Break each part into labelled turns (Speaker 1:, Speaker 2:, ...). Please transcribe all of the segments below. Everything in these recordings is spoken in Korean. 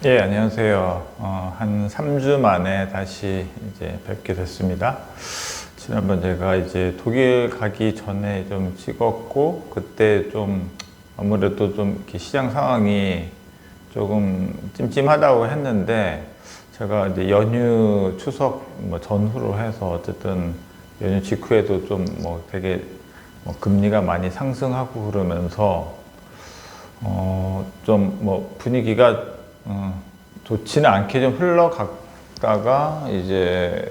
Speaker 1: 예, 안녕하세요. 한 3주 만에 다시 이제 뵙게 됐습니다. 지난번 제가 이제 독일 가기 전에 좀 찍었고, 그때 좀 아무래도 좀 이렇게 시장 상황이 조금 찜찜하다고 했는데, 제가 이제 연휴 추석 뭐 전후로 해서 어쨌든 연휴 직후에도 좀 뭐 되게 뭐 금리가 많이 상승하고 그러면서 좀 뭐 분위기가 좋지는 않게 좀 흘러갔다가 이제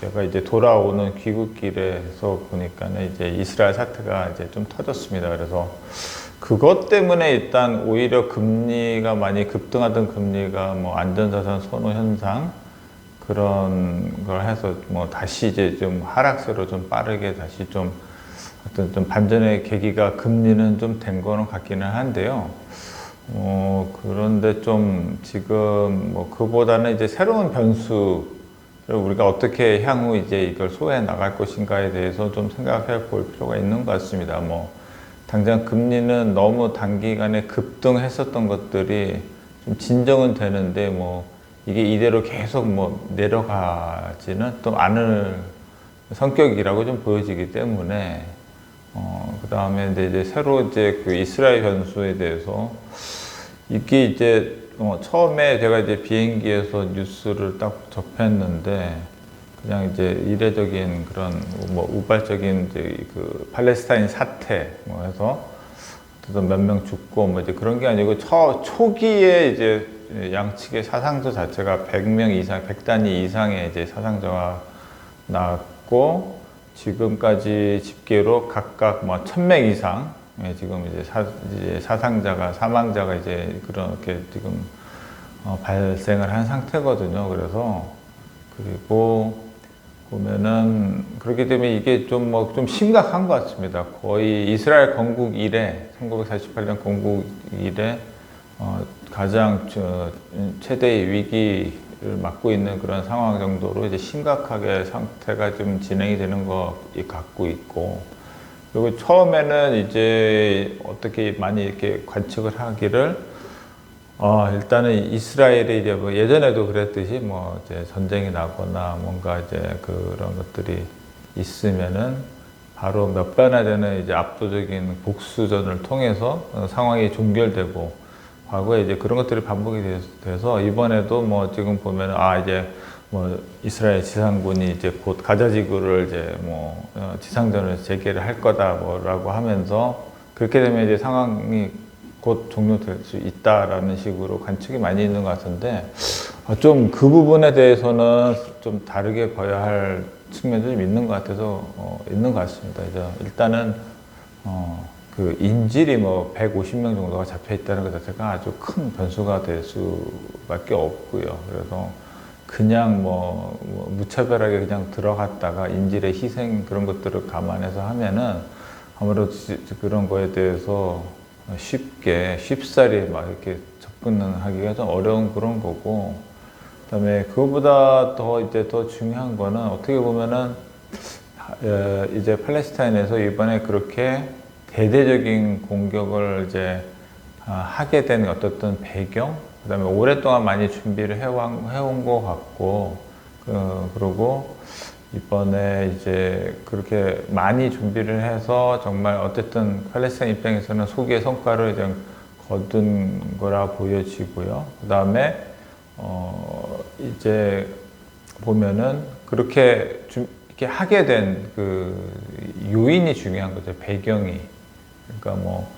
Speaker 1: 제가 이제 돌아오는 귀국길에서 보니까는 이제 이스라엘 사태가 이제 좀 터졌습니다. 그래서 그것 때문에 일단 오히려 금리가 많이 급등하던 금리가 뭐 안전자산 선호 현상 그런 걸 해서 뭐 다시 이제 좀 하락세로 좀 빠르게 다시 좀 어떤 좀 반전의 계기가 금리는 좀 된 거는 같기는 한데요. 그런데 좀 지금 뭐 그보다는 이제 새로운 변수를 우리가 어떻게 향후 이제 이걸 소화해 나갈 것인가에 대해서 좀 생각해 볼 필요가 있는 것 같습니다. 뭐 당장 금리는 너무 단기간에 급등했었던 것들이 좀 진정은 되는데 뭐 이게 이대로 계속 뭐 내려가지는 또 않을 성격이라고 좀 보여지기 때문에 그 다음에 이제 새로 이제 그 이스라엘 변수에 대해서 이게 이제 처음에 제가 이제 비행기에서 뉴스를 딱 접했는데 그냥 이제 이례적인 그런 뭐 우발적인 이제 그 팔레스타인 사태 뭐 해서 몇 명 죽고 뭐 이제 그런 게 아니고 초기에 이제 양측의 사상자 자체가 100명 이상, 100단위 이상의 이제 사상자가 났고 지금까지 집계로 각각 뭐 1000명 이상 지금 이제 사상자가 사망자가 이제 그렇게 지금 발생을 한 상태거든요. 그래서 그리고 보면은 그렇기 때문에 이게 좀 뭐 좀 심각한 것 같습니다. 거의 이스라엘 건국 이래 1948년 건국 이래 가장 최대의 위기를 맞고 있는 그런 상황 정도로 이제 심각하게 상태가 좀 진행이 되는 것 같고 있고 그리고 처음에는 이제 어떻게 많이 이렇게 관측을 하기를 일단은 이스라엘이 이제 뭐 예전에도 그랬듯이 뭐 이제 전쟁이 나거나 뭔가 이제 그런 것들이 있으면은 바로 몇 배나 되는 이제 압도적인 복수전을 통해서 상황이 종결되고 과거에 이제 그런 것들이 반복이 돼서 이번에도 뭐 지금 보면은 이제 뭐 이스라엘 지상군이 이제 곧 가자 지구를 이제 뭐 지상전을 재개를 할 거다 뭐라고 하면서 그렇게 되면 이제 상황이 곧 종료될 수 있다라는 식으로 관측이 많이 있는 것 같은데 좀 그 부분에 대해서는 좀 다르게 봐야 할 측면도 좀 있는 것 같아서 있는 것 같습니다. 이제 일단은 그 인질이 뭐 150명 정도가 잡혀 있다는 것 자체가 아주 큰 변수가 될 수밖에 없고요. 그래서 그냥 뭐 무차별하게 그냥 들어갔다가 인질의 희생 그런 것들을 감안해서 하면은 아무래도 그런 거에 대해서 쉽사리 막 이렇게 접근하기가 좀 어려운 그런 거고, 그다음에 그거보다 더 중요한 거는 어떻게 보면은 이제 팔레스타인에서 이번에 그렇게 대대적인 공격을 이제 하게 된 어떤 배경, 그다음에 오랫동안 많이 준비를 해온 것 같고, 그리고 이번에 이제 그렇게 많이 준비를 해서 정말 어쨌든 팔레스타인 입장에서는 소기의 성과를 이제 거둔 거라 보여지고요. 그다음에 이제 보면은 그렇게 이렇게 하게 된 그 요인이 중요한 거죠. 배경이. 그러니까 뭐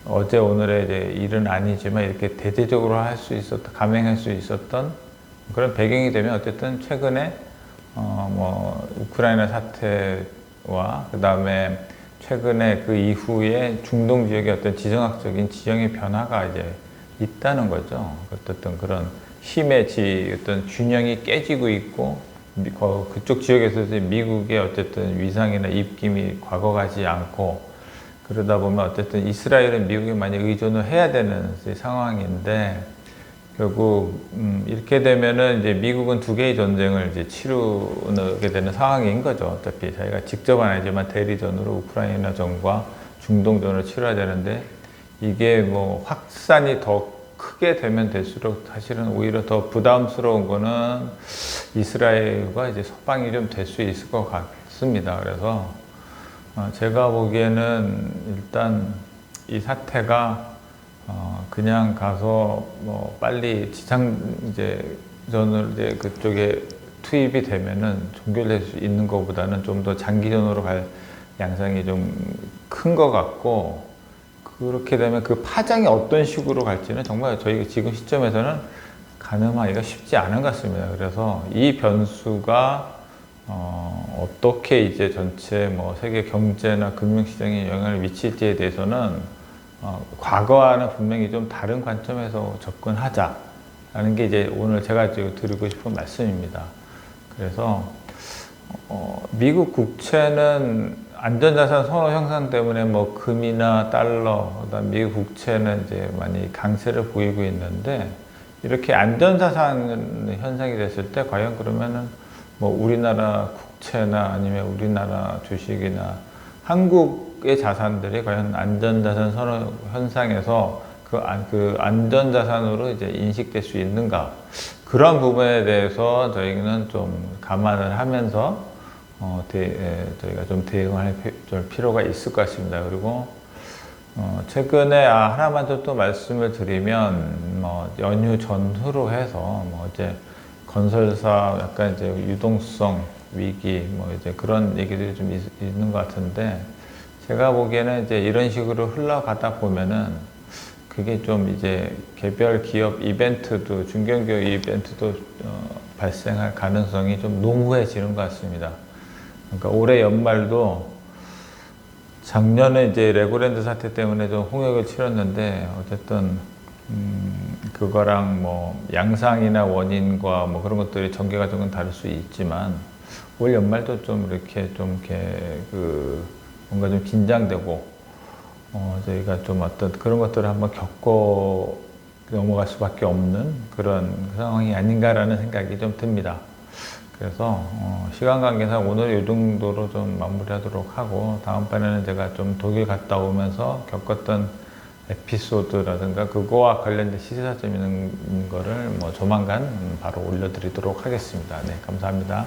Speaker 1: 어제 오늘의 이제 일은 아니지만 이렇게 대대적으로 감행할 수 있었던 그런 배경이 되면 어쨌든 최근에 뭐 우크라이나 사태와 그 다음에 최근에 그 이후에 중동 지역의 어떤 지정학적인 지형의 변화가 이제 있다는 거죠. 어쨌든 그런 힘의 어떤 균형이 깨지고 있고 그쪽 지역에서 미국의 어쨌든 위상이나 입김이 과거 같지 않고 그러다 보면 어쨌든 이스라엘은 미국에 많이 의존을 해야 되는 상황인데 결국 이렇게 되면은 이제 미국은 두 개의 전쟁을 이제 치르게 되는 상황인 거죠. 어차피 자기가 직접은 아니지만 대리전으로 우크라이나전과 중동전을 치러야 되는데 이게 뭐 확산이 더 크게 되면 될수록 사실은 오히려 더 부담스러운 거는 이스라엘과 이제 서방이 좀 될 수 있을 것 같습니다. 그래서 제가 보기에는 일단 이 사태가 그냥 가서 뭐 빨리 지상전을 이제 그쪽에 투입이 되면은 종결될 수 있는 것보다는 좀 더 장기전으로 갈 양상이 좀 큰 것 같고, 그렇게 되면 그 파장이 어떤 식으로 갈지는 정말 저희가 지금 시점에서는 가늠하기가 쉽지 않은 것 같습니다. 그래서 이 변수가 어떻게 이제 전체 뭐 세계 경제나 금융시장에 영향을 미칠지에 대해서는 과거와는 분명히 좀 다른 관점에서 접근하자라는 게 이제 오늘 제가 지금 드리고 싶은 말씀입니다. 그래서 미국 국채는 안전자산 선호 형상 때문에 뭐 금이나 달러, 그다음 미국 국채는 이제 많이 강세를 보이고 있는데, 이렇게 안전자산 현상이 됐을 때 과연 그러면은 뭐 우리나라 국채나 아니면 우리나라 주식이나 한국의 자산들이 과연 안전자산 선호 현상에서 그 안전자산으로 이제 인식될 수 있는가, 그런 부분에 대해서 저희는 좀 감안을 하면서 저희가 좀 대응할 필요가 있을 것 같습니다. 그리고 최근에 하나만 또 말씀을 드리면, 뭐 연휴 전후로 해서 뭐 이제 건설사 약간 이제 유동성 위기 뭐 이제 그런 얘기들이 좀 있는 것 같은데, 제가 보기에는 이제 이런 식으로 흘러가다 보면은 그게 좀 이제 개별 기업 이벤트도, 중견기업 이벤트도 발생할 가능성이 좀 농후해지는 것 같습니다. 그러니까 올해 연말도 작년에 이제 레고랜드 사태 때문에 좀 홍역을 치렀는데, 어쨌든 그거랑 뭐 양상이나 원인과 뭐 그런 것들이 전개가 조금 다를 수 있지만, 올 연말도 좀 이렇게 뭔가 좀 긴장되고 저희가 좀 어떤 그런 것들을 한번 겪어 넘어갈 수밖에 없는 그런 상황이 아닌가라는 생각이 좀 듭니다. 그래서 시간 관계상 오늘 이 정도로 좀 마무리하도록 하고, 다음번에는 제가 좀 독일 갔다 오면서 겪었던 에피소드라든가 그거와 관련된 시사점 있는 거를 뭐 조만간 바로 올려드리도록 하겠습니다. 네, 감사합니다.